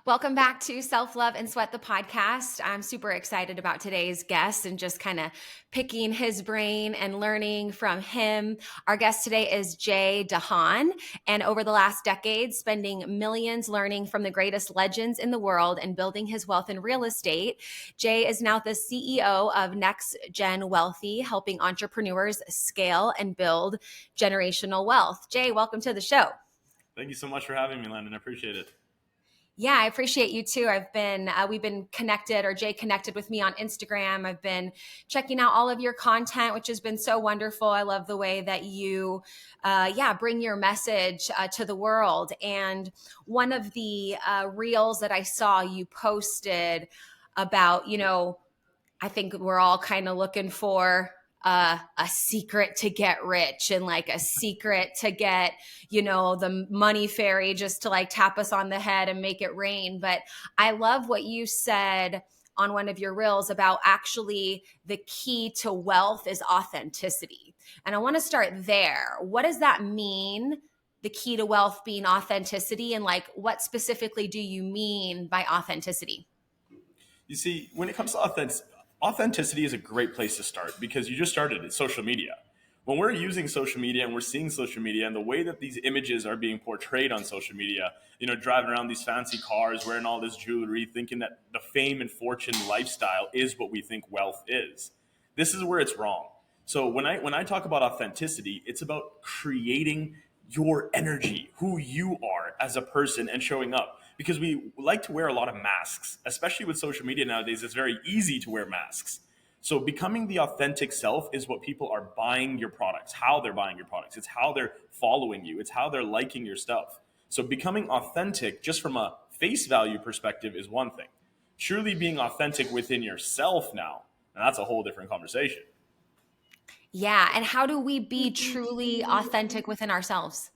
Welcome back to Self Love and Sweat, the podcast. I'm super excited about today's guest and just kind of picking his brain and learning from him. Our guest today is Jay Dahan, and over the last decade, spending millions learning from the greatest legends in the world and building his wealth in real estate. Jay is now the CEO of NextGen Wealthy, helping entrepreneurs scale and build generational wealth. Jay, welcome to the show. Thank you so much for having me, Lunden. I appreciate it. Yeah, I appreciate you too. We've been connected, or Jay connected with me on Instagram. I've been checking out all of your content, which has been so wonderful. I love the way that you, bring your message to the world. And one of the reels that I saw you posted about, I think we're all kind of looking for a secret to get rich and like a secret to get, the money fairy just to like tap us on the head and make it rain. But I love what you said on one of your reels about actually the key to wealth is authenticity. And I want to start there. What does that mean? The key to wealth being authenticity, and like what specifically do you mean by authenticity? You see, when it comes to authenticity is a great place to start because you just started at social media. When we're using social media and we're seeing social media and the way that these images are being portrayed on social media, driving around these fancy cars, wearing all this jewelry, thinking that the fame and fortune lifestyle is what we think wealth is. This is where it's wrong. So when I talk about authenticity, it's about creating your energy, who you are as a person and showing up. Because we like to wear a lot of masks, especially with social media nowadays. It's very easy to wear masks. So becoming the authentic self is what people are buying your products, how they're buying your products. It's how they're following you. It's how they're liking your stuff. So becoming authentic just from a face value perspective is one thing. Truly being authentic within yourself now, and that's a whole different conversation. Yeah. And how do we be truly authentic within ourselves?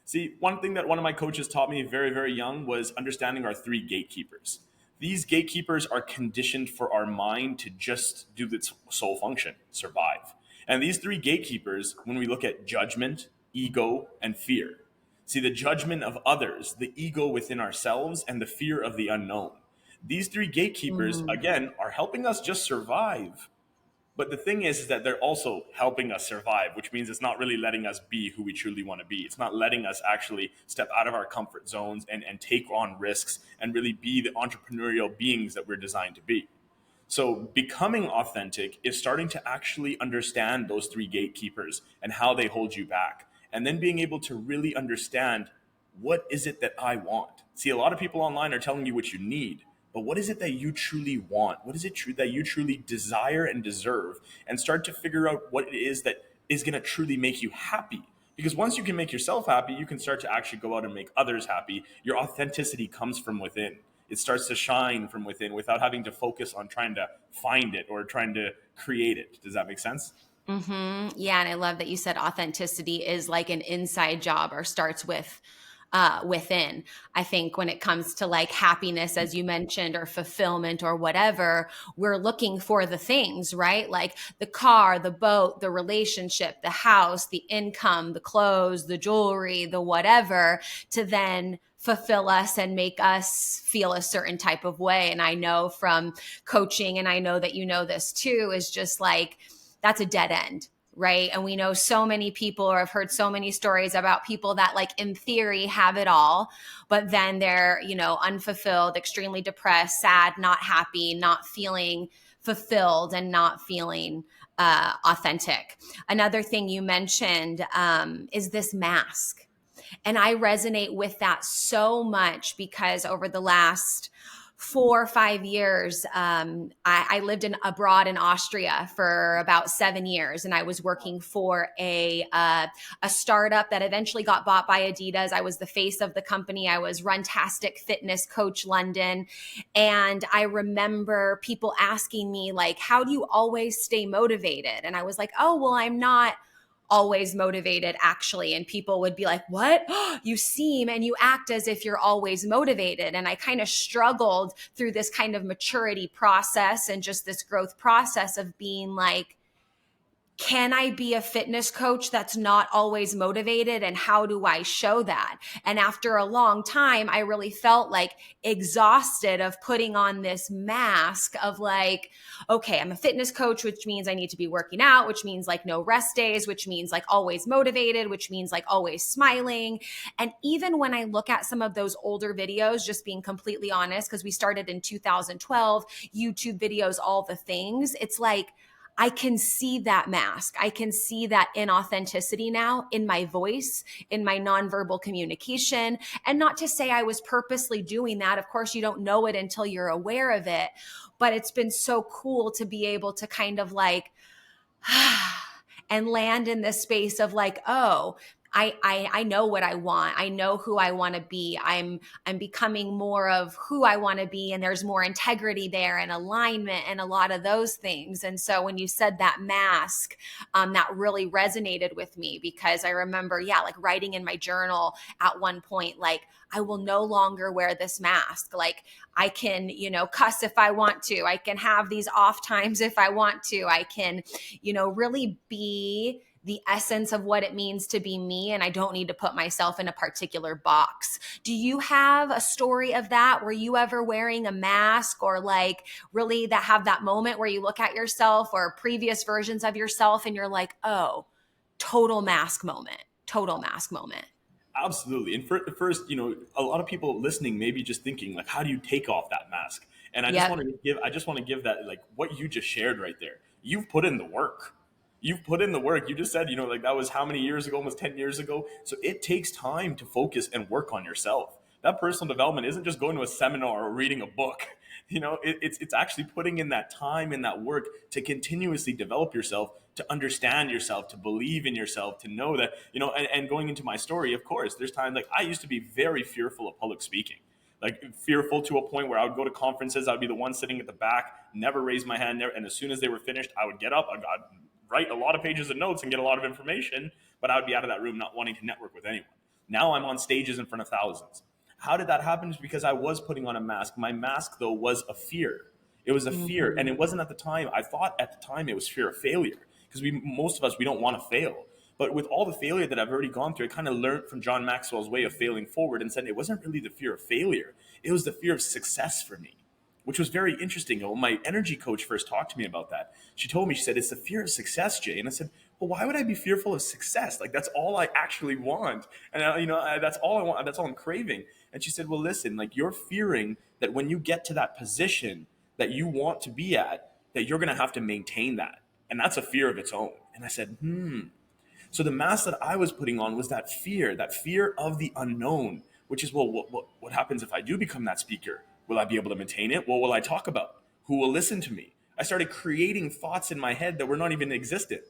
See, one thing that one of my coaches taught me very, very young was understanding our three gatekeepers. These gatekeepers are conditioned for our mind to just do its sole function, survive. And these three gatekeepers, when we look at judgment, ego, and fear, see the judgment of others, the ego within ourselves, and the fear of the unknown. These three gatekeepers, Mm. again, are helping us just survive. But the thing is that they're also helping us survive, which means it's not really letting us be who we truly want to be. It's not letting us actually step out of our comfort zones and take on risks and really be the entrepreneurial beings that we're designed to be. So becoming authentic is starting to actually understand those three gatekeepers and how they hold you back. And then being able to really understand, what is it that I want? See, a lot of people online are telling you what you need, but what is it that you truly want? What is it that you truly desire and deserve? And start to figure out what it is that is going to truly make you happy. Because once you can make yourself happy, you can start to actually go out and make others happy. Your authenticity comes from within. It starts to shine from within without having to focus on trying to find it or trying to create it. Does that make sense? Yeah. And I love that you said authenticity is like an inside job, or starts with within. I think when it comes to like happiness, as you mentioned, or fulfillment or whatever, we're looking for the things, right? Like the car, the boat, the relationship, the house, the income, the clothes, the jewelry, the whatever, to then fulfill us and make us feel a certain type of way. And I know from coaching, and I know that you know this too, is just like, that's a dead end. Right. And we know so many people, or have heard so many stories about people that like in theory have it all, but then they're, unfulfilled, extremely depressed, sad, not happy, not feeling fulfilled, and not feeling authentic. Another thing you mentioned is this mask. And I resonate with that so much because over the last 4 or 5 years, I lived abroad in Austria for about 7 years, and I was working for a startup that eventually got bought by Adidas. I was the face of the company. I was Runtastic Fitness Coach Lunden, and I remember people asking me like, "How do you always stay motivated?" And I was like, "Oh, well, I'm not always motivated actually." And people would be like, "What? You seem and you act as if you're always motivated." And I kind of struggled through this kind of maturity process and just this growth process of being like, can I be a fitness coach that's not always motivated? And how do I show that? And after a long time, I really felt like exhausted of putting on this mask of like, okay, I'm a fitness coach, which means I need to be working out, which means like no rest days, which means like always motivated, which means like always smiling. And even when I look at some of those older videos, just being completely honest, because we started in 2012, YouTube videos, all the things, it's like, I can see that mask. I can see that inauthenticity now in my voice, in my nonverbal communication. And not to say I was purposely doing that. Of course, you don't know it until you're aware of it. But it's been so cool to be able to kind of like, and land in this space of like, oh, I know what I want. I know who I want to be. I'm becoming more of who I want to be, and there's more integrity there and alignment and a lot of those things. And so when you said that mask, that really resonated with me, because I remember, like writing in my journal at one point, like, I will no longer wear this mask. Like, I can, cuss if I want to. I can have these off times if I want to. I can, really be the essence of what it means to be me, and I don't need to put myself in a particular box. Do you have a story of that? Were you ever wearing a mask, or like really that have that moment where you look at yourself or previous versions of yourself and you're like, oh, total mask moment, total mask moment? Absolutely. And first, a lot of people listening may be just thinking like, how do you take off that mask? And Yep. I just want to give that, like what you just shared right there. You've put in the work. You've put in the work. You just said, like that was how many years ago? Almost 10 years ago. So it takes time to focus and work on yourself. That personal development isn't just going to a seminar or reading a book. It's actually putting in that time and that work to continuously develop yourself, to understand yourself, to believe in yourself, to know that, and going into my story, of course, there's times like I used to be very fearful of public speaking, like fearful to a point where I would go to conferences. I'd be the one sitting at the back, never raise my hand, and as soon as they were finished, I would get up. I'd write a lot of pages of notes and get a lot of information, but I would be out of that room not wanting to network with anyone. Now I'm on stages in front of thousands. How did that happen? It's because I was putting on a mask. My mask, though, was a fear. It was a fear, and it wasn't at the time. I thought at the time it was fear of failure, because most of us, we don't want to fail. But with all the failure that I've already gone through, I kind of learned from John Maxwell's way of failing forward, and said it wasn't really the fear of failure. It was the fear of success for me, which was very interesting. When my energy coach first talked to me about that, she told me, she said, it's the fear of success, Jay. And I said, well, why would I be fearful of success? Like, that's all I actually want. And, that's all I want. That's all I'm craving. And she said, well, listen, like you're fearing that when you get to that position that you want to be at, that you're going to have to maintain that. And that's a fear of its own. And I said, So the mask that I was putting on was that fear of the unknown, which is, well, what happens if I do become that speaker? Will I be able to maintain it? What will I talk about? Who will listen to me? I started creating thoughts in my head that were not even existent.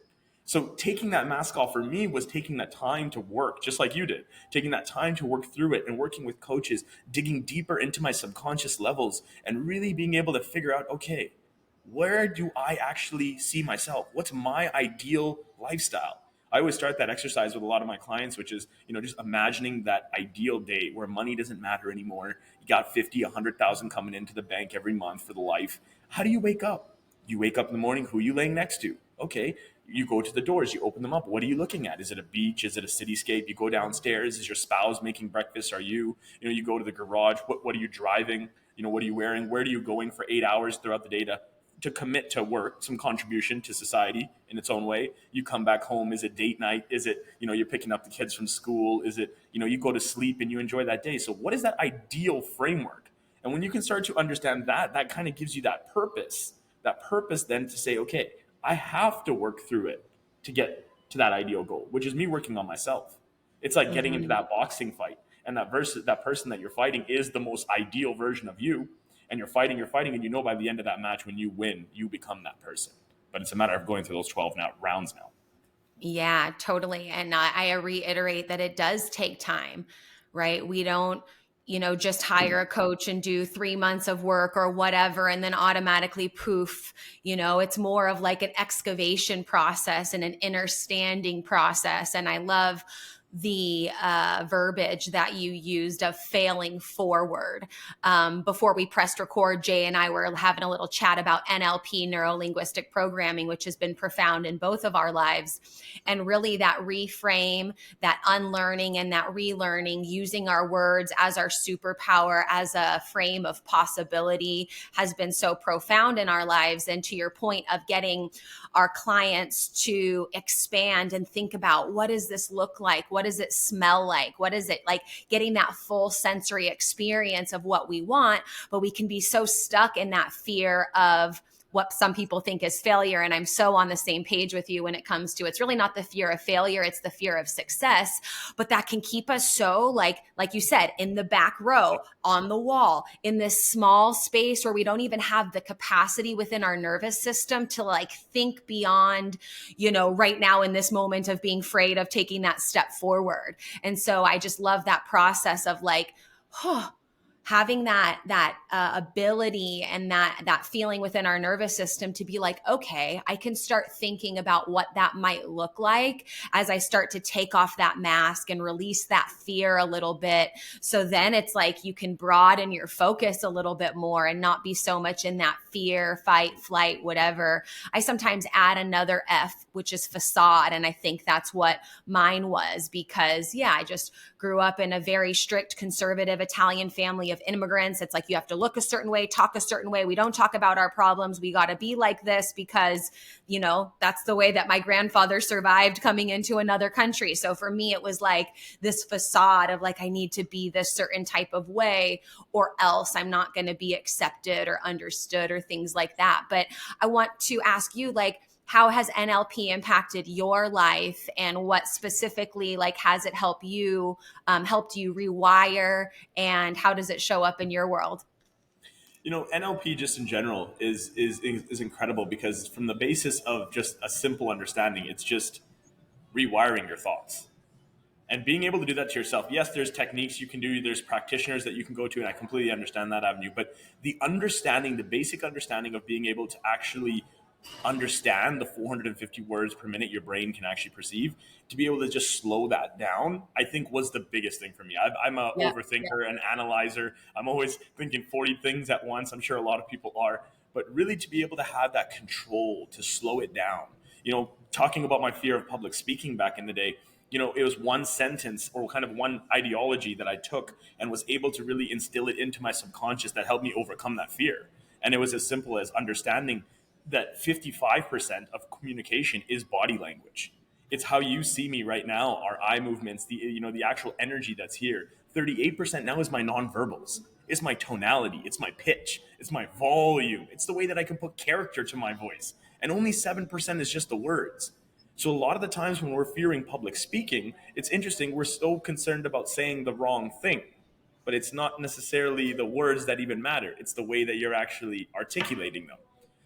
So taking that mask off for me was taking that time to work, just like you did, taking that time to work through it and working with coaches, digging deeper into my subconscious levels and really being able to figure out, okay, where do I actually see myself? What's my ideal lifestyle? I always start that exercise with a lot of my clients, which is, just imagining that ideal day where money doesn't matter anymore. You got 50, 100,000 coming into the bank every month for the life. How do you wake up? You wake up in the morning, who are you laying next to? Okay, you go to the doors, you open them up. What are you looking at? Is it a beach? Is it a cityscape? You go downstairs. Is your spouse making breakfast? Are you, you go to the garage. What are you driving? What are you wearing? Where are you going for 8 hours throughout the day to commit to work, some contribution to society in its own way? You come back home. Is it date night? Is it, you're picking up the kids from school? Is it, you go to sleep and you enjoy that day? So what is that ideal framework? And when you can start to understand that kind of gives you that purpose then to say, okay, I have to work through it to get to that ideal goal, which is me working on myself. It's like getting into that boxing fight, and that person that you're fighting is the most ideal version of you. And you're fighting, and by the end of that match, when you win, you become that person. But it's a matter of going through those 12 rounds now. Yeah, totally. And I reiterate that it does take time, right? We don't, just hire a coach and do 3 months of work or whatever, and then automatically poof, it's more of like an excavation process and an understanding process. And I love the verbiage that you used of failing forward. Before we pressed record, Jay and I were having a little chat about NLP, neuro linguistic programming, which has been profound in both of our lives. And really that reframe, that unlearning and that relearning, using our words as our superpower, as a frame of possibility, has been so profound in our lives. And to your point of getting our clients to expand and think about, what does this look like? What does it smell like? What is it like? Getting that full sensory experience of what we want, but we can be so stuck in that fear of what some people think is failure. And I'm so on the same page with you when it comes to, it's really not the fear of failure, it's the fear of success. But that can keep us so like you said, in the back row, on the wall, in this small space where we don't even have the capacity within our nervous system to like think beyond, right now in this moment of being afraid of taking that step forward. And so I just love that process of like, having that ability and that feeling within our nervous system to be like, okay, I can start thinking about what that might look like as I start to take off that mask and release that fear a little bit. So then it's like you can broaden your focus a little bit more and not be so much in that fear, fight, flight, whatever. I sometimes add another F, which is facade. And I think that's what mine was, because I just grew up in a very strict conservative Italian family of immigrants. It's like you have to look a certain way, talk a certain way. We don't talk about our problems. We got to be like this because, that's the way that my grandfather survived coming into another country. So for me, it was like this facade of like, I need to be this certain type of way or else I'm not going to be accepted or understood or things like that. But I want to ask you, like, how has NLP impacted your life, and what specifically has it helped you rewire, and how does it show up in your world? NLP just in general is incredible, because from the basis of just a simple understanding, it's just rewiring your thoughts and being able to do that to yourself. Yes, there's techniques you can do, there's practitioners that you can go to, and I completely understand that avenue. But the basic understanding of being able to actually understand the 450 words per minute your brain can actually perceive, to be able to just slow that down, I think was the biggest thing for me. I'm a Yeah. overthinker, an analyzer. I'm always thinking 40 things at once. I'm sure a lot of people are. But really to be able to have that control, to slow it down. Talking about my fear of public speaking back in the day, it was one sentence or kind of one ideology that I took and was able to really instill it into my subconscious that helped me overcome that fear. And it was as simple as understanding that 55% of communication is body language. It's how you see me right now, our eye movements, the actual energy that's here. 38% now is my nonverbals. It's my tonality, it's my pitch, it's my volume, it's the way that I can put character to my voice. And only 7% is just the words. So a lot of the times when we're fearing public speaking, it's interesting, we're so concerned about saying the wrong thing. But it's not necessarily the words that even matter. It's the way that you're actually articulating them.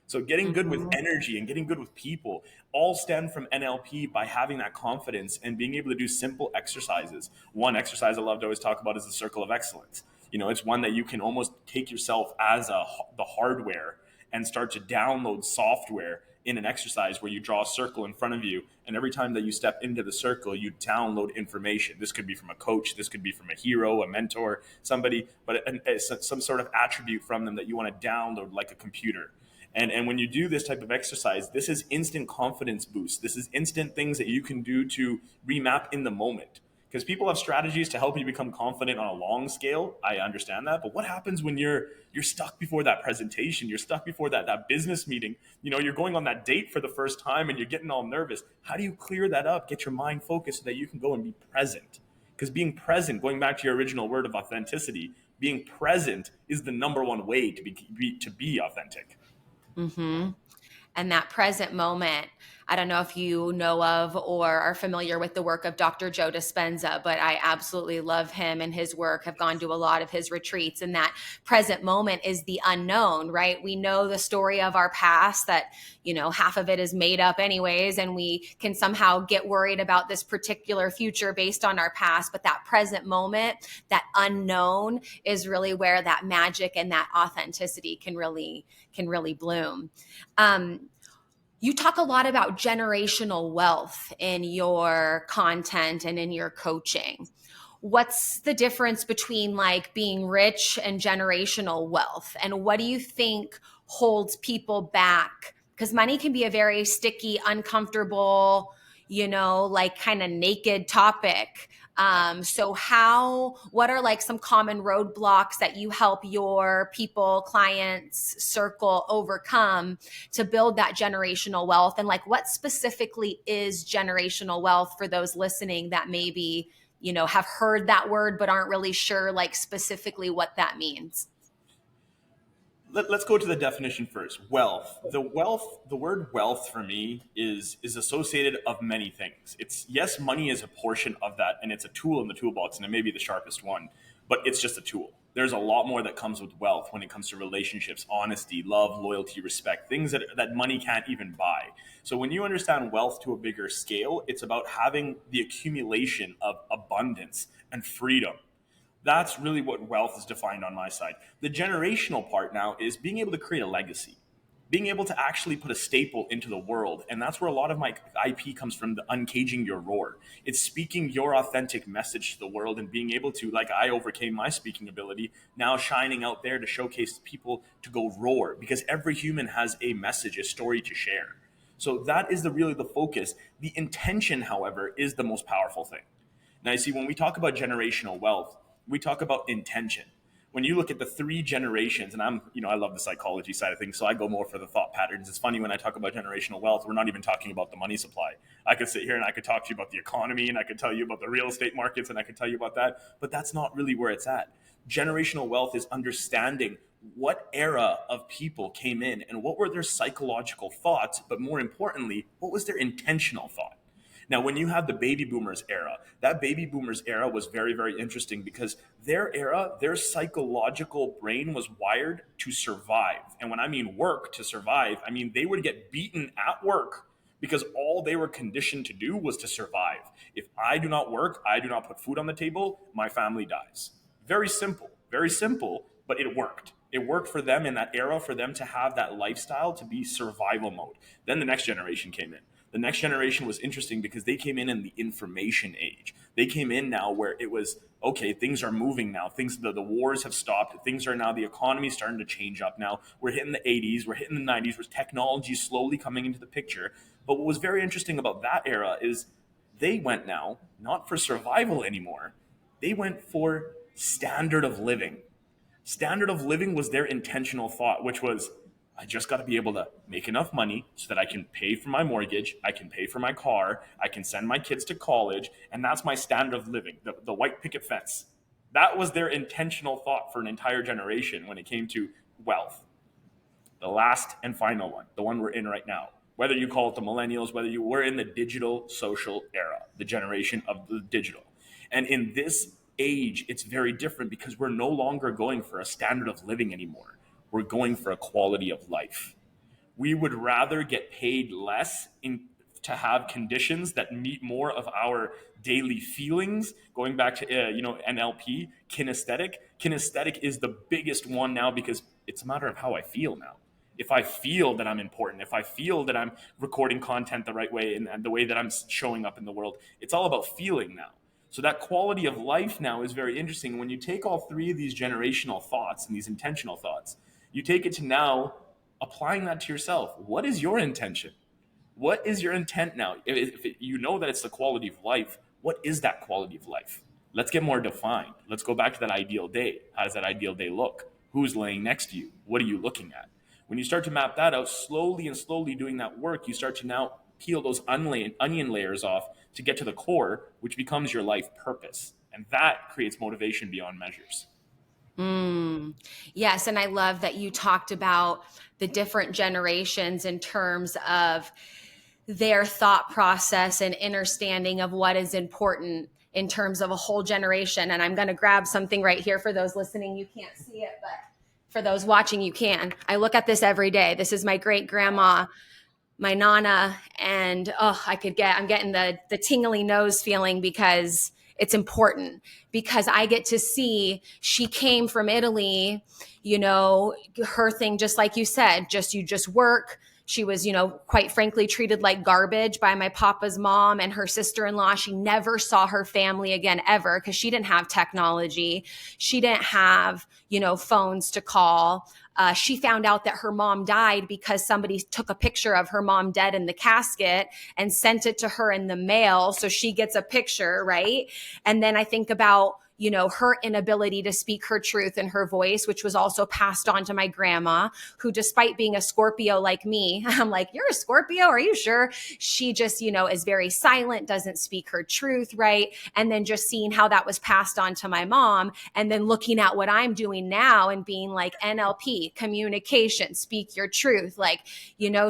So getting good with Mhm. energy and getting good with people all stem from NLP, by having that confidence and being able to do simple exercises. One exercise I love to always talk about is the circle of excellence. It's one that you can almost take yourself as the hardware and start to download software in an exercise where you draw a circle in front of you, and every time that you step into the circle, you download information. This could be from a coach, this could be from a hero, a mentor, somebody, but some sort of attribute from them that you want to download like a computer. And when you do this type of exercise, this is instant confidence boost. This is instant things that you can do to remap in the moment. Because people have strategies to help you become confident on a long scale. I understand that. But what happens when you're stuck before that presentation? You're stuck before that business meeting. You're going on that date for the first time and you're getting all nervous. How do you clear that up? Get your mind focused so that you can go and be present. Because being present, going back to your original word of authenticity, being present is the number one way to be authentic. Mhm. And that present moment, I don't know if you know of or are familiar with the work of Dr. Joe Dispenza, but I absolutely love him and his work. Have gone to a lot of his retreats, and that present moment is the unknown, right? We know the story of our past, that half of it is made up anyways, and we can somehow get worried about this particular future based on our past. But that present moment, that unknown, is really where that magic and that authenticity can really bloom. Um, You talk a lot about generational wealth in your content and in your coaching. What's the difference between like being rich and generational wealth? And what do you think holds people back? Because money can be a very sticky, uncomfortable, like kind of naked topic. What are like some common roadblocks that you help your people, clients, circle overcome to build that generational wealth? And like, what specifically is generational wealth for those listening that maybe, have heard that word but aren't really sure like specifically what that means? Let's go to the definition first. The word wealth for me is associated of many things. It's, yes, money is a portion of that, and it's a tool in the toolbox, and it may be the sharpest one, but it's just a tool. There's a lot more that comes with wealth when it comes to relationships, honesty, love, loyalty, respect, things that money can't even buy. So when you understand wealth to a bigger scale, it's about having the accumulation of abundance and freedom. That's really what wealth is defined on my side. The generational part now is being able to create a legacy, being able to actually put a staple into the world. And that's where a lot of my IP comes from, the uncaging your roar. It's speaking your authentic message to the world and being able to, like I overcame my speaking ability, now shining out there to showcase people to go roar, because every human has a message, a story to share. So that is really the focus. The intention, however, is the most powerful thing. Now, you see, when we talk about generational wealth, we talk about intention. When you look at the three generations, and I love the psychology side of things, so I go more for the thought patterns. It's funny when I talk about generational wealth, we're not even talking about the money supply. I could sit here and I could talk to you about the economy, and I could tell you about the real estate markets, and I could tell you about that, but that's not really where it's at. Generational wealth is understanding what era of people came in and what were their psychological thoughts, but more importantly, what was their intentional thought. Now, when you have the baby boomers era, that baby boomers era was very, very interesting because their era, their psychological brain was wired to survive. And when I mean work to survive, I mean they would get beaten at work because all they were conditioned to do was to survive. If I do not work, I do not put food on the table, my family dies. Very simple, but it worked. It worked for them in that era, for them to have that lifestyle, to be survival mode. Then the next generation came in. The next generation was interesting because they came in the information age. They came in now where it was, okay, things are moving now. The wars have stopped. Things are now, the economy starting to change up now. We're hitting the 80s, we're hitting the 90s, where technology is slowly coming into the picture. But what was very interesting about that era is they went now, not for survival anymore. They went for standard of living. Standard of living was their intentional thought, which was, I just got to be able to make enough money so that I can pay for my mortgage, I can pay for my car, I can send my kids to college, and that's my standard of living, the white picket fence. That was their intentional thought for an entire generation when it came to wealth. The last and final one, the one we're in right now, whether you call it the millennials, we're in the digital social era, the generation of the digital. And in this age, it's very different because we're no longer going for a standard of living anymore. We're going for a quality of life. We would rather get paid less to have conditions that meet more of our daily feelings. Going back to NLP, kinesthetic is the biggest one now because it's a matter of how I feel now. If I feel that I'm important, if I feel that I'm recording content the right way and the way that I'm showing up in the world, it's all about feeling now. So that quality of life now is very interesting. When you take all three of these generational thoughts and these intentional thoughts, you take it to now applying that to yourself. What is your intention? What is your intent now? If you know that it's the quality of life, what is that quality of life? Let's get more defined. Let's go back to that ideal day. How does that ideal day look? Who's laying next to you? What are you looking at? When you start to map that out slowly and slowly doing that work, you start to now peel those onion layers off to get to the core, which becomes your life purpose. And that creates motivation beyond measures. Yes. And I love that you talked about the different generations in terms of their thought process and understanding of what is important in terms of a whole generation. And I'm going to grab something right here for those listening. You can't see it, but for those watching, you can. I look at this every day. This is my great grandma, my nana, and I'm getting the tingly nose feeling because it's important, because I get to see she came from Italy, her thing, just like you said, you just work, she was, quite frankly, treated like garbage by my papa's mom and her sister-in-law. She never saw her family again ever because she didn't have technology. She didn't have, phones to call. She found out that her mom died because somebody took a picture of her mom dead in the casket and sent it to her in the mail. So she gets a picture, right? And then I think about, her inability to speak her truth in her voice, which was also passed on to my grandma, who, despite being a Scorpio like me, I'm like, you're a Scorpio? Are you sure? She just, is very silent, doesn't speak her truth, right? And then just seeing how that was passed on to my mom, and then looking at what I'm doing now and being like, NLP, communication, speak your truth, like,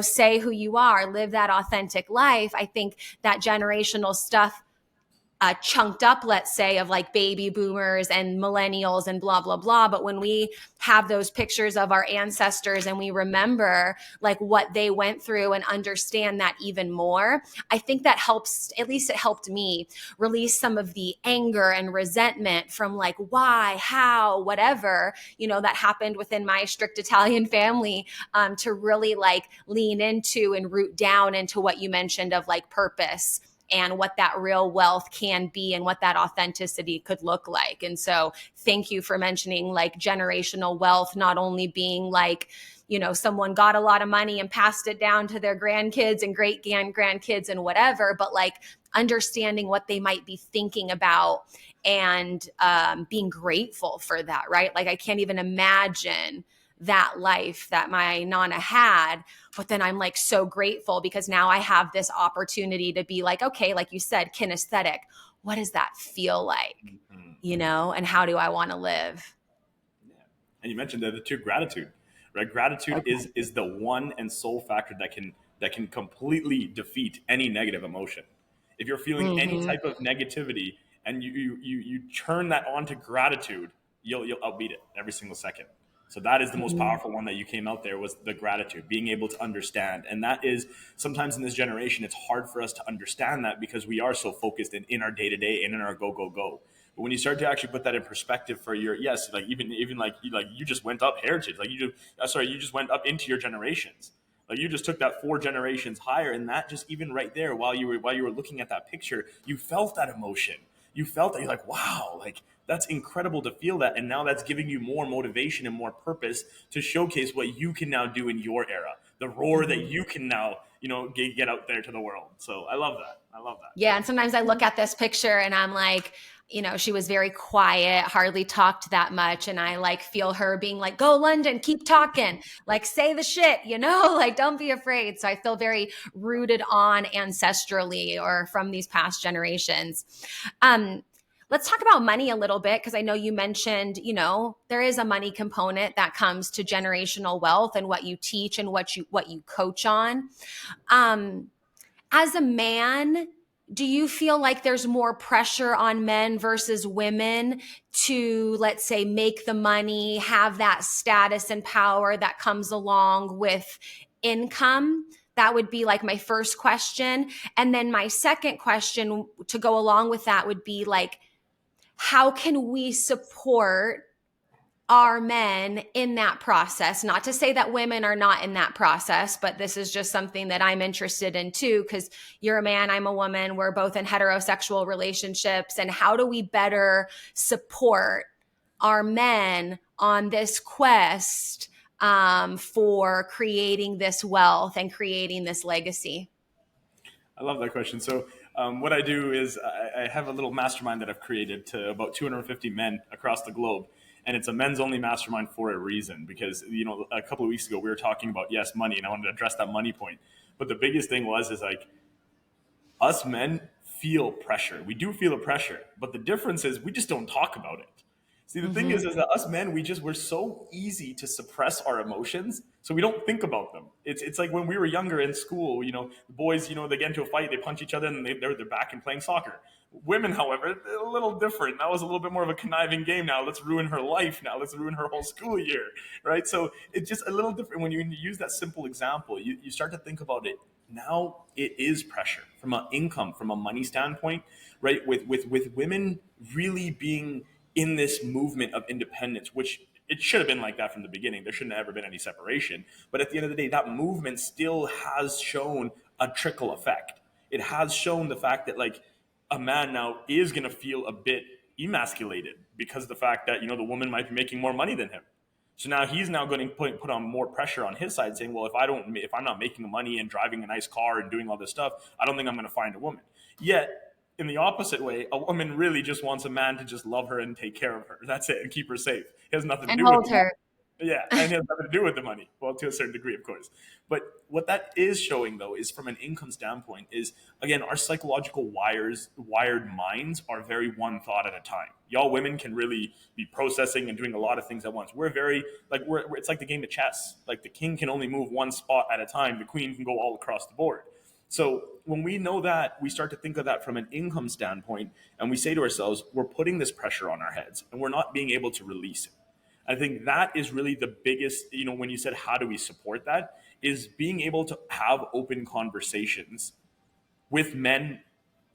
say who you are, live that authentic life. I think that generational stuff chunked up, let's say, of like baby boomers and millennials and blah, blah, blah. But when we have those pictures of our ancestors and we remember like what they went through and understand that even more, I think that helps, at least it helped me release some of the anger and resentment from like why, how, whatever, that happened within my strict Italian family, to really like lean into and root down into what you mentioned of like purpose and what that real wealth can be and what that authenticity could look like. And so thank you for mentioning like generational wealth, not only being like, someone got a lot of money and passed it down to their grandkids and great grandkids and whatever, but like understanding what they might be thinking about and being grateful for that, right? Like I can't even imagine that life that my Nana had. But then I'm like so grateful because now I have this opportunity to be like, okay, like you said, kinesthetic. What does that feel like? And how do I want to live? Yeah. And you mentioned the two, gratitude, right? Gratitude is the one and sole factor that can completely defeat any negative emotion. If you're feeling any type of negativity and you turn that on to gratitude, you'll outbeat it every single second. So that is the most powerful one that you came out there, was the gratitude, being able to understand. And that is sometimes in this generation, it's hard for us to understand that because we are so focused in our day to day and in our go, go, go. But when you start to actually put that in perspective for your, yes, like even like you just went up heritage, like you just went up into your generations. Like you just took that 4 generations higher, and that just even right there, while you were looking at that picture, you felt that emotion. You felt that you're like, wow, like that's incredible to feel that, and now that's giving you more motivation and more purpose to showcase what you can now do in your era, the roar that you can now get out there to the world. So I love that. I love that. Yeah. And sometimes I look at this picture and I'm like, she was very quiet, hardly talked that much. And I like feel her being like, go Lunden, keep talking, like say the shit, like don't be afraid. So I feel very rooted on ancestrally or from these past generations. Let's talk about money a little bit, because I know you mentioned, there is a money component that comes to generational wealth and what you teach and what you coach on. As a man, do you feel like there's more pressure on men versus women to, let's say, make the money, have that status and power that comes along with income? That would be like my first question. And then my second question to go along with that would be like, how can we support are men in that process? Not to say that women are not in that process, but this is just something that I'm interested in too, because you're a man, I'm a woman, we're both in heterosexual relationships. And how do we better support our men on this quest for creating this wealth and creating this legacy? I love that question. So what I do is I have a little mastermind that I've created to about 250 men across the globe. And it's a men's only mastermind for a reason, because, a couple of weeks ago we were talking about, yes, money, and I wanted to address that money point. But the biggest thing is like, us men feel pressure. We do feel the pressure, but the difference is we just don't talk about it. See, the thing is that us men, we're so easy to suppress our emotions, so we don't think about them. It's like when we were younger in school, the boys, they get into a fight, they punch each other, and they're back and playing soccer. Women, however, a little different. That was a little bit more of a conniving game. Now let's ruin her life. Now let's ruin her whole school year, right? So it's just a little different when you use that simple example. You start to think about it. Now it is pressure from an income, from a money standpoint, right? With women really being in this movement of independence, which it should have been like that from the beginning. There shouldn't have ever been any separation. But at the end of the day, that movement still has shown a trickle effect. It has shown the fact that like a man now is going to feel a bit emasculated because of the fact that the woman might be making more money than him. So now he's now going to put on more pressure on his side, saying, "Well, if I'm not making money and driving a nice car and doing all this stuff, I don't think I'm going to find a woman." Yet, in the opposite way, a woman really just wants a man to just love her and take care of her. That's it, and keep her safe. It has nothing to And do with hold her. yeah, and it has nothing to do with the money. Well, to a certain degree, of course. But what that is showing, though, is from an income standpoint, is again our psychological wired minds are very one thought at a time. Y'all women can really be processing and doing a lot of things at once. We're very it's like the game of chess. Like the king can only move one spot at a time. The queen can go all across the board. So when we know that, we start to think of that from an income standpoint, and we say to ourselves, we're putting this pressure on our heads, and we're not being able to release it. I think that is really the biggest, when you said, how do we support that, is being able to have open conversations with men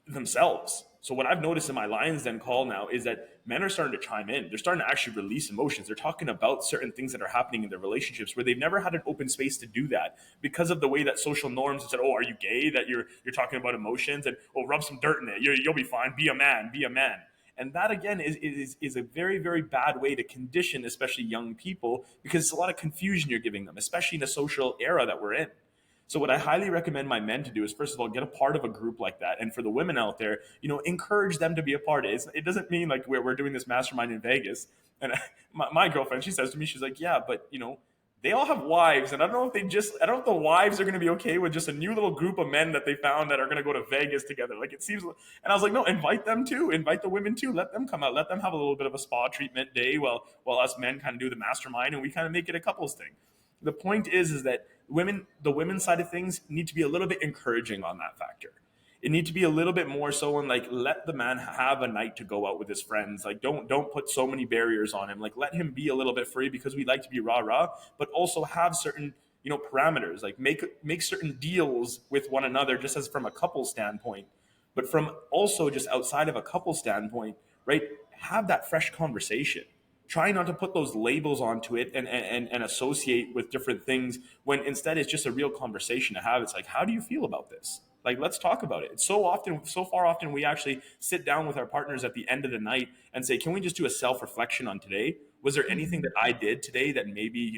themselves. So what I've noticed in my Lions Den call now is that men are starting to chime in. They're starting to actually release emotions. They're talking about certain things that are happening in their relationships where they've never had an open space to do that because of the way that social norms have said, "Oh, are you gay? That you're talking about emotions?" And, "Oh, rub some dirt in it. You'll be fine. Be a man. Be a man." And that again is a very, very bad way to condition, especially young people, because it's a lot of confusion you're giving them, especially in a social era that we're in. So what I highly recommend my men to do is, first of all, get a part of a group like that. And for the women out there, encourage them to be a part of it. It doesn't mean like we're doing this mastermind in Vegas. And my girlfriend, she says to me, she's like, "Yeah, but they all have wives, and I don't know if the wives are going to be okay with just a new little group of men that they found that are going to go to Vegas together." Like it seems, and I was like, "No, invite them too. Invite the women too. Let them come out. Let them have a little bit of a spa treatment day while us men kind of do the mastermind, and we kind of make it a couples thing." The point is that the women's side of things need to be a little bit encouraging on that factor. It needs to be a little bit more so on like, let the man have a night to go out with his friends. Like don't put so many barriers on him. Like let him be a little bit free, because we like to be rah, but also have certain parameters. Like make certain deals with one another, just as from a couple standpoint, but from also just outside of a couple standpoint, right? Have that fresh conversation. Try not to put those labels onto it and associate with different things, when instead it's just a real conversation to have. It's like, how do you feel about this? Like, let's talk about it. It's so far often we actually sit down with our partners at the end of the night and say, can we just do a self-reflection on today? Was there anything that I did today that maybe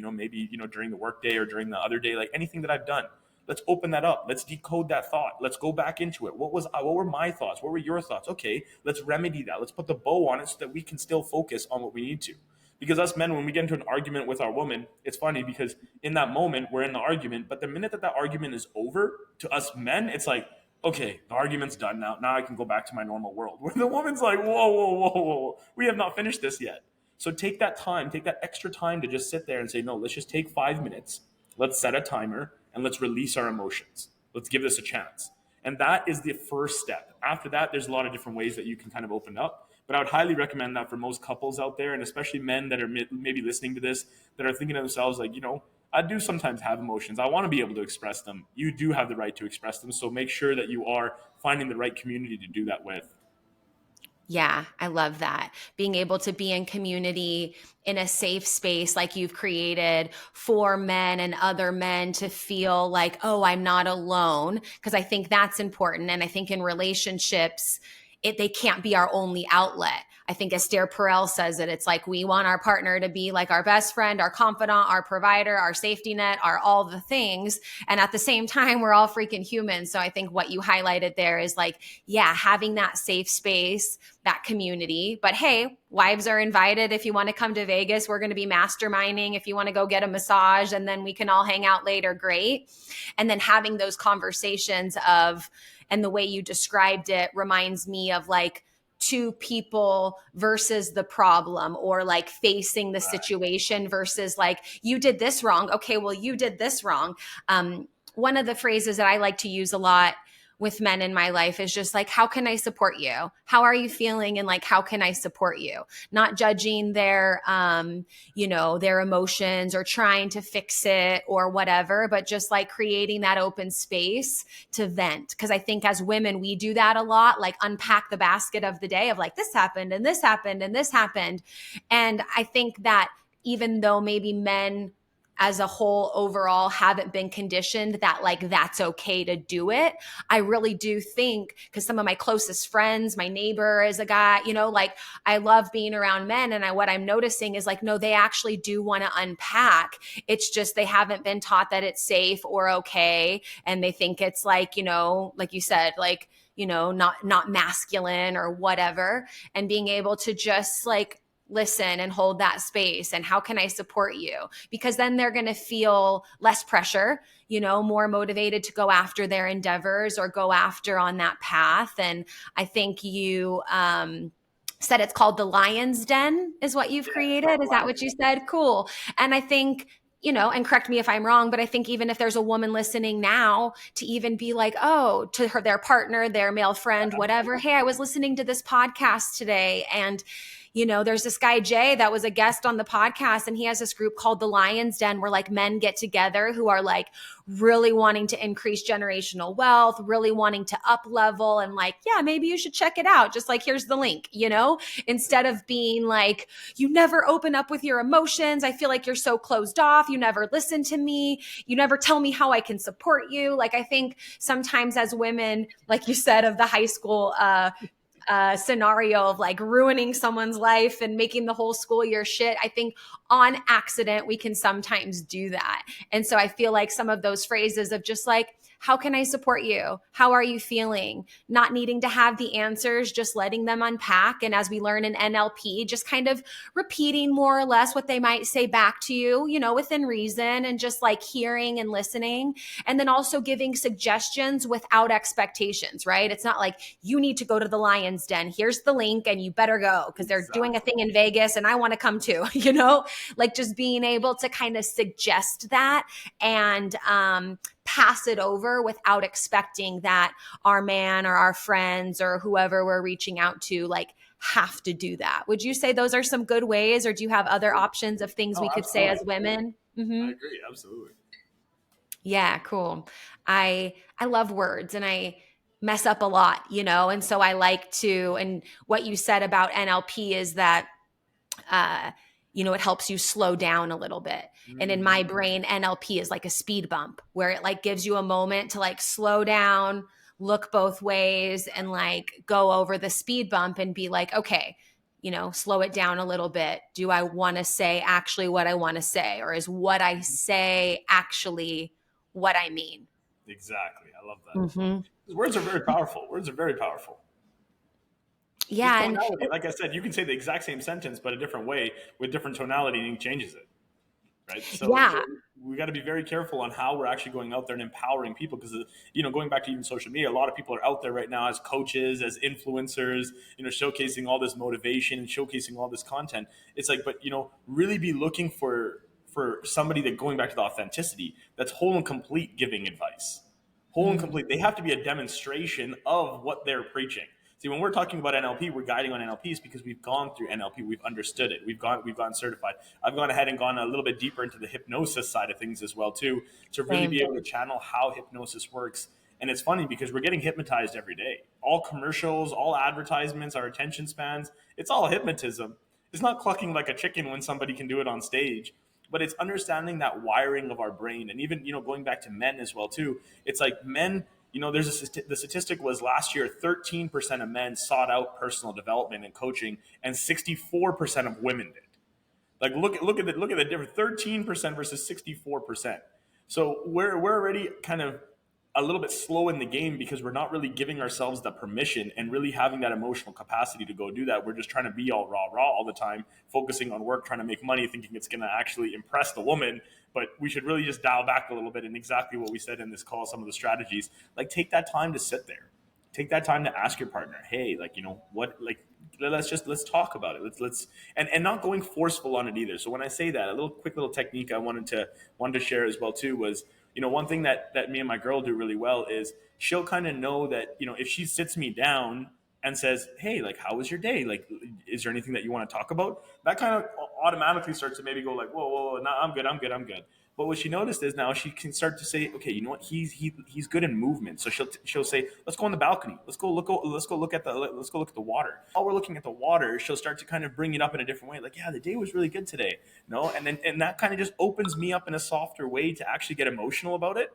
during the workday or during the other day, like anything that I've done? Let's open that up. Let's decode that thought. Let's go back into it. What were my thoughts? What were your thoughts? Okay, let's remedy that. Let's put the bow on it so that we can still focus on what we need to. Because us men, when we get into an argument with our woman, it's funny because in that moment we're in the argument, but the minute that argument is over, to us men, it's like, okay, the argument's done now. Now I can go back to my normal world. Where the woman's like, whoa, we have not finished this yet. So take that extra time to just sit there and say, no, let's just take 5 minutes. Let's set a timer and let's release our emotions. Let's give this a chance. And that is the first step. After that, there's a lot of different ways that you can kind of open up. But I would highly recommend that for most couples out there, and especially men that are maybe listening to this, that are thinking to themselves, like, I do sometimes have emotions. I want to be able to express them. You do have the right to express them. So make sure that you are finding the right community to do that with. Yeah, I love that. Being able to be in community in a safe space like you've created for men and other men to feel like, oh, I'm not alone. Because I think that's important. And I think in relationships, they can't be our only outlet. I think Esther Perel says it. It's like we want our partner to be like our best friend, our confidant, our provider, our safety net, our all the things. And at the same time, we're all freaking humans. So I think what you highlighted there is like, yeah, having that safe space, that community. But hey, wives are invited. If you want to come to Vegas, we're going to be masterminding. If you want to go get a massage and then we can all hang out later, great. And then having those conversations and the way you described it reminds me of like two people versus the problem, or like facing the situation versus like, you did this wrong. Okay, well, you did this wrong. One of the phrases that I like to use a lot with men in my life is just like, how can I support you? How are you feeling? And like, how can I support you? Not judging their emotions or trying to fix it or whatever, but just like creating that open space to vent. Cause I think as women, we do that a lot, like unpack the basket of the day of like, this happened and this happened and this happened. And I think that even though maybe men as a whole overall haven't been conditioned that like that's okay to do it. I really do think, because some of my closest friends, my neighbor is a guy, like I love being around men, and what I'm noticing is like, no, they actually do want to unpack. It's just they haven't been taught that it's safe or okay, and they think it's like, like you said, like, not masculine or whatever, and being able to just like listen and hold that space, and how can I support you, because then they're going to feel less pressure, more motivated to go after their endeavors or go after on that path. And I think you said it's called the Lion's Den is what you've created. Is that what you said? Cool. And I think, and correct me if I'm wrong, but I think even if there's a woman listening now, to even be like, oh, to their partner, their male friend, whatever, hey, I was listening to this podcast today, and there's this guy, Jay, that was a guest on the podcast, and he has this group called the Lion's Den, where like men get together who are like really wanting to increase generational wealth, really wanting to up level, and like, yeah, maybe you should check it out. Just like, here's the link, instead of being like, you never open up with your emotions. I feel like you're so closed off. You never listen to me. You never tell me how I can support you. Like, I think sometimes as women, like you said, of the high school, scenario of like ruining someone's life and making the whole school year shit. I think on accident, we can sometimes do that. And so I feel like some of those phrases of just like, how can I support you? How are you feeling? Not needing to have the answers, just letting them unpack. And as we learn in NLP, just kind of repeating more or less what they might say back to you, within reason, and just like hearing and listening. And then also giving suggestions without expectations, right? It's not like you need to go to the Lion's Den. Here's the link and you better go because they're doing a thing in Vegas and I want to come too, like just being able to kind of suggest that and pass it over without expecting that our man or our friends or whoever we're reaching out to like have to do that. Would you say those are some good ways, or do you have other options of things we could say as women? I agree. Absolutely. Yeah, cool. I love words, and I mess up a lot, and so I like to, and what you said about NLP is that it helps you slow down a little bit. And in my brain, NLP is like a speed bump where it like gives you a moment to like slow down, look both ways, and like go over the speed bump and be like, okay, slow it down a little bit. Do I want to say actually what I want to say? Or is what I say actually what I mean? Exactly. I love that. Words are very powerful. Words are very powerful. Yeah. Just tonality. Like I said, you can say the exact same sentence, but a different way with different tonality, and it changes it. Right. So we got to be very careful on how we're actually going out there and empowering people, because, going back to even social media, a lot of people are out there right now as coaches, as influencers, showcasing all this motivation and showcasing all this content. It's like, but, really be looking for somebody that, going back to the authenticity, that's whole and complete giving advice. Whole and complete. They have to be a demonstration of what they're preaching. See, when we're talking about NLP, we're guiding on NLPs because we've gone through NLP, we've understood it, we've gotten certified. I've gone ahead and gone a little bit deeper into the hypnosis side of things as well too, to really be able to channel how hypnosis works. And it's funny because we're getting hypnotized every day. All commercials, all advertisements, our attention spans, it's all hypnotism. It's not clucking like a chicken when somebody can do it on stage, but it's understanding that wiring of our brain. And even, going back to men as well too, it's like men, the statistic was last year, 13% of men sought out personal development and coaching, and 64% of women did. Like, look at the difference, 13% versus 64%. So we're already kind of a little bit slow in the game because we're not really giving ourselves the permission and really having that emotional capacity to go do that. We're just trying to be all raw all the time, focusing on work, trying to make money, thinking it's going to actually impress the woman. But we should really just dial back a little bit, and exactly what we said in this call, some of the strategies, like take that time to sit there. Take that time to ask your partner, hey, like, what, like, let's talk about it. Let's and not going forceful on it either. So when I say that, a quick little technique I wanted to share as well too was, one thing that me and my girl do really well is she'll kind of know that, if she sits me down and says, hey, like, how was your day? Like, is there anything that you want to talk about? That kind of automatically start to maybe go like, whoa, whoa, whoa, no, I'm good, I'm good, I'm good. But what she noticed is now she can start to say, okay, you know what? He's good in movement. So she'll say, let's go on the balcony. Let's go look at the water. While we're looking at the water, she'll start to kind of bring it up in a different way. Like, yeah, the day was really good today. No, and that kind of just opens me up in a softer way to actually get emotional about it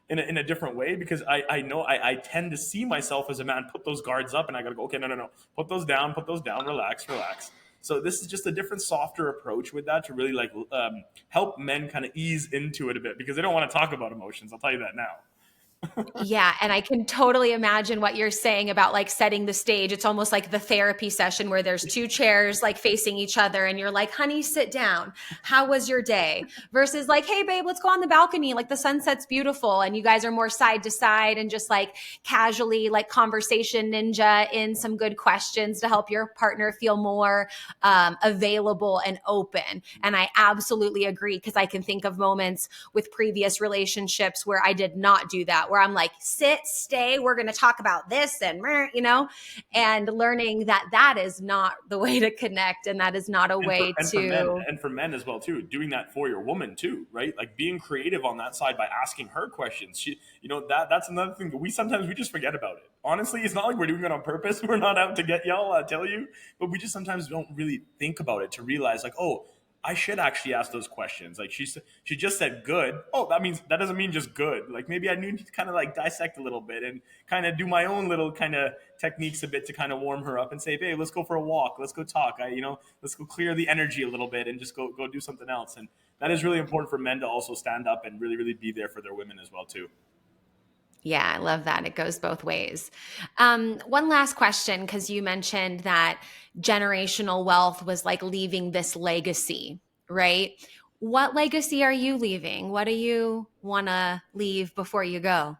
in a different way, because I know I tend to see myself as a man put those guards up, and I gotta go, okay, no, no, no, put those down, relax, relax. So this is just a different, softer approach with that to really like help men kind of ease into it a bit, because they don't want to talk about emotions. I'll tell you that now. Yeah, and I can totally imagine what you're saying about like setting the stage. It's almost like the therapy session where there's two chairs like facing each other and you're like, "Honey, sit down. How was your day?" Versus like, "Hey babe, let's go on the balcony. Like the sunset's beautiful." And you guys are more side to side and just like casually like conversation ninja in some good questions to help your partner feel more available and open. And I absolutely agree, because I can think of moments with previous relationships where I did not do that, where I'm like, sit, stay, we're going to talk about this and, and learning that that is not the way to connect. And that is not a way to. And for men as well too, doing that for your woman too, right? Like being creative on that side by asking her questions. That's another thing that we just forget about it. Honestly, it's not like we're doing it on purpose. We're not out to get y'all, I tell you, but we just sometimes don't really think about it to realize like, oh, I should actually ask those questions. Like she just said good. Oh, that doesn't mean just good. Like maybe I need to kind of like dissect a little bit and kind of do my own little kind of techniques a bit to kind of warm her up and say, hey, let's go for a walk. Let's go talk. Let's go clear the energy a little bit and just go do something else. And that is really important for men to also stand up and really, really be there for their women as well too. Yeah, I love that. It goes both ways. One last question, because you mentioned that generational wealth was like leaving this legacy, right? What legacy are you leaving? What do you want to leave before you go?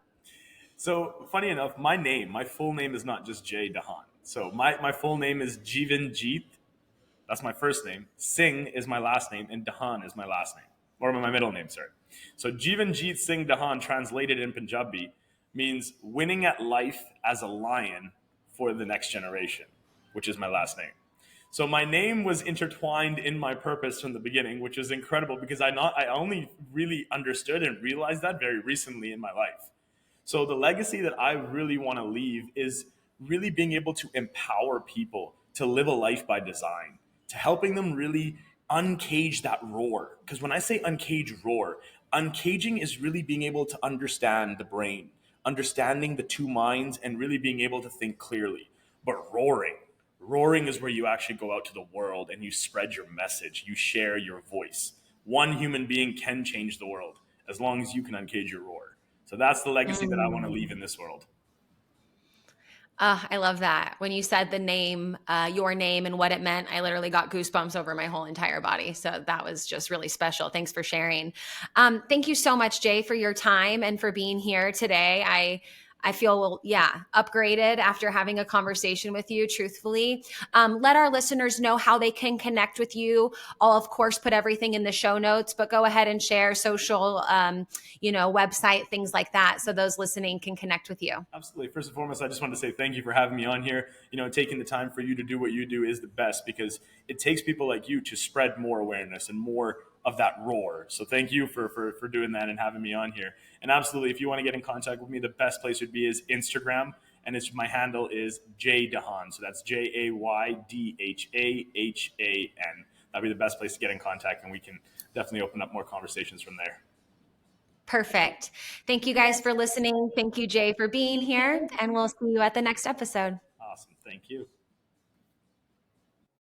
So funny enough, my full name is not just Jay Dahan. So my full name is Jeevan Jeet. That's my first name. Singh is my last name, and Dhahan is my last name, or my middle name, sorry. So Jeevan Jeet Singh Dhahan, translated in Punjabi, means winning at life as a lion for the next generation, which is my last name. So my name was intertwined in my purpose from the beginning, which is incredible because I only really understood and realized that very recently in my life. So the legacy that I really want to leave is really being able to empower people to live a life by design, to helping them really uncage that roar. Because when I say uncage roar, uncaging is really being able to understand the brain, understanding the two minds, and really being able to think clearly. But roaring is where you actually go out to the world and you spread your message, you share your voice. One human being can change the world as long as you can uncage your roar. So that's the legacy that I want to leave Mm. in this world. I love that. When you said the name, your name, and what it meant, I literally got goosebumps over my whole entire body. So that was just really special. Thanks for sharing. Thank you so much, Jay, for your time and for being here today. I feel, well, yeah, upgraded after having a conversation with you, truthfully. Let our listeners know how they can connect with you. I'll, of course, put everything in the show notes, but go ahead and share social, website, things like that, so those listening can connect with you. Absolutely. First and foremost, I just wanted to say thank you for having me on here. Taking the time for you to do what you do is the best because it takes people like you to spread more awareness and more of that roar. So thank you for doing that and having me on here. And absolutely, if you want to get in contact with me, the best place would be is Instagram. And my handle is Jay Dahan. So that's JayDhahan. That'd be the best place to get in contact, and we can definitely open up more conversations from there. Perfect. Thank you guys for listening. Thank you, Jay, for being here, and we'll see you at the next episode. Awesome. Thank you.